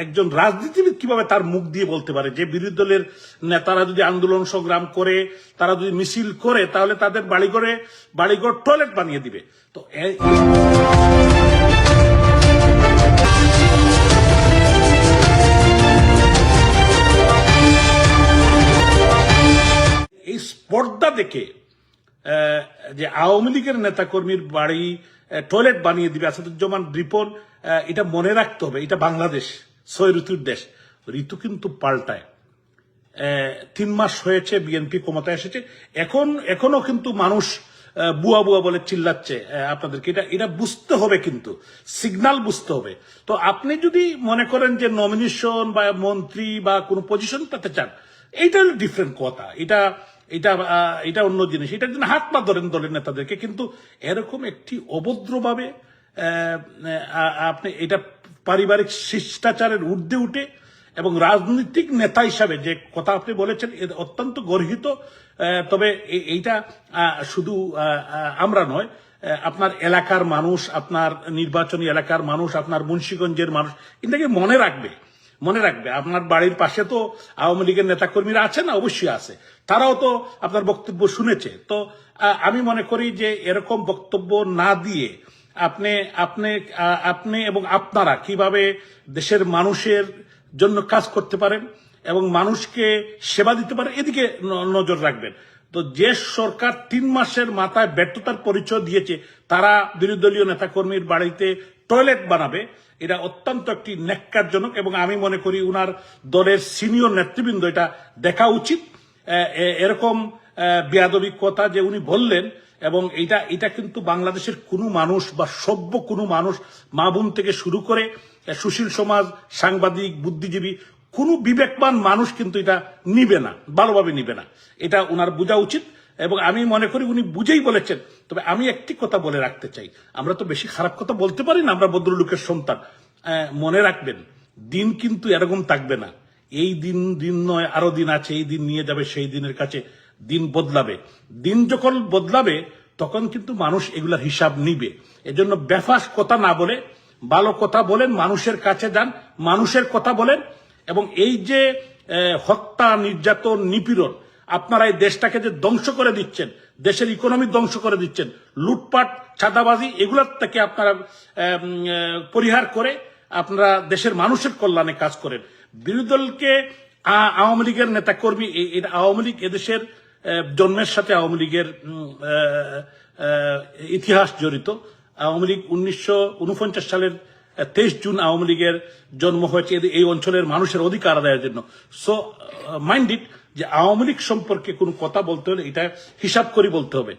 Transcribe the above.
একজন রাজনীতিবিদ কিভাবে তার মুখ দিয়ে বলতে পারে যে বিরোধী দলের নেতারা যদি আন্দোলন সংগ্রাম করে, তারা যদি মিছিল করে, তাহলে তাদের বাড়িঘর টয়লেট বানিয়ে দিবে। তো এই স্পর্ধা দেখে যে আওয়ামী লীগের নেতাকর্মীর বাড়ি টয়লেট বানিয়ে দিবে আসাদুজ্জামান রিপন, এটা মনে রাখতে হবে। এটা বাংলাদেশ, 6 ঋতুর দেশ। ঋতু কিন্তু পাল্টায়। 3 মাস হয়েছে বিএনপি ক্ষমতায় এসেছে, এখনো কিন্তু মানুষ বুয়া বুয়া বলে চিল্লাচ্ছে আপনাদেরকে। এটা বুঝতে হবে, কিন্তু সিগন্যাল বুঝতে হবে। তো আপনি যদি মনে করেন যে নমিনেশন বা মন্ত্রী বা কোনো পজিশন পেতে চান, এইটা হলো ডিফারেন্ট কথা। এটা অন্য জিনিস। এটার জন্য হাত পা ধরেন দলের নেতাদেরকে, কিন্তু এরকম একটি অভদ্রভাবে আপনি এটা পারিবারিক শিষ্টাচারের ঊর্ধ্বে উঠে এবং রাজনৈতিক নেতা হিসাবে যে কথা আপনি বলেছেন অত্যন্ত গর্হিত। তবে এইটা শুধু আমরা নয়, আপনার এলাকার মানুষ, আপনার নির্বাচনী এলাকার মানুষ, আপনার মুন্সিগঞ্জের মানুষ এটাকে মনে রাখবে। আপনার বাড়ির পাশে তো আওয়ামী লীগের নেতাকর্মীরা আছে না? অবশ্যই আছে। তারাও তো আপনার বক্তব্য শুনেছে। তো আমি মনে করি যে এরকম বক্তব্য না দিয়ে আপনি এবং আপনারা কিভাবে দেশের মানুষের জন্য কাজ করতে পারেন এবং মানুষকে সেবা দিতে পারেন, এদিকে নজর রাখবেন। তো যে সরকার 3 মাসের মাথায় ব্যর্থতার পরিচয় দিয়েছে, তারা বিরোধী দলীয় নেতাকর্মীর বাড়িতে টয়লেট বানাবে, এটা অত্যন্ত একটি ন্যাক্কারজনক। এবং আমি মনে করি উনার দলের সিনিয়র নেতৃবৃন্দ এটা দেখা উচিত। এরকম বেয়াদবি কথা যে উনি বললেন, এবং এটা কিন্তু বাংলাদেশের কোনো মানুষ বা সভ্য কোনো মানুষ, মা বোন থেকে শুরু করে সুশীল সমাজ, সাংবাদিক, বুদ্ধিজীবী, কোনো বিবেকবান মানুষ কিন্তু এটা নিবে না, ভালোভাবে নিবে না। এটা উনার বোঝা উচিত এবং আমি মনে করি উনি বুঝেই বলেছেন। তবে আমি একটি কথা বলে রাখতে চাই, আমরা তো বেশি খারাপ কথা বলতে পারি না, আমরা ভদ্রলোকের সন্তান। মনে রাখবেন, দিন কিন্তু এরকম থাকবে না। এই দিন নয়, আরো দিন আছে। এই দিন নিয়ে যাবে সেই দিনের কাছে, দিন বদলাবে। দিন যখন বদলাবে তখন কিন্তু মানুষ এগুলার হিসাব নিবে। এজন্য বেফাস কথা না বলে ভালো কথা বলেন, মানুষের কাছে যান, মানুষের কথা বলেন। এবং এই যে হত্যা, নির্যাতন, নিপীড়ন, আপনারা এই দেশটাকে যে ধ্বংস করে দিচ্ছেন, দেশের ইকোনমি ধ্বংস করে দিচ্ছেন, লুটপাট, চাঁদাবাজি, এগুলোর থেকে আপনারা পরিহার করে আপনারা দেশের মানুষের কল্যাণে কাজ করেন। বিরোধী দলকে আওয়ামী লীগের নেতাকর্মী, আওয়ামী লীগ এদেশের জন্মের সাথে আওয়ামী লীগের ইতিহাস জড়িত। আওয়ামী লীগ 1949 সালের 23 জুন আওয়ামী লীগের জন্ম হয়েছে এই অঞ্চলের মানুষের অধিকার আদায়ের জন্য। সো মাইন্ড ইট, যে আওয়ামী লীগ সম্পর্কে কোনো কথা বলতে হলে এটা হিসাব করে বলতে হবে।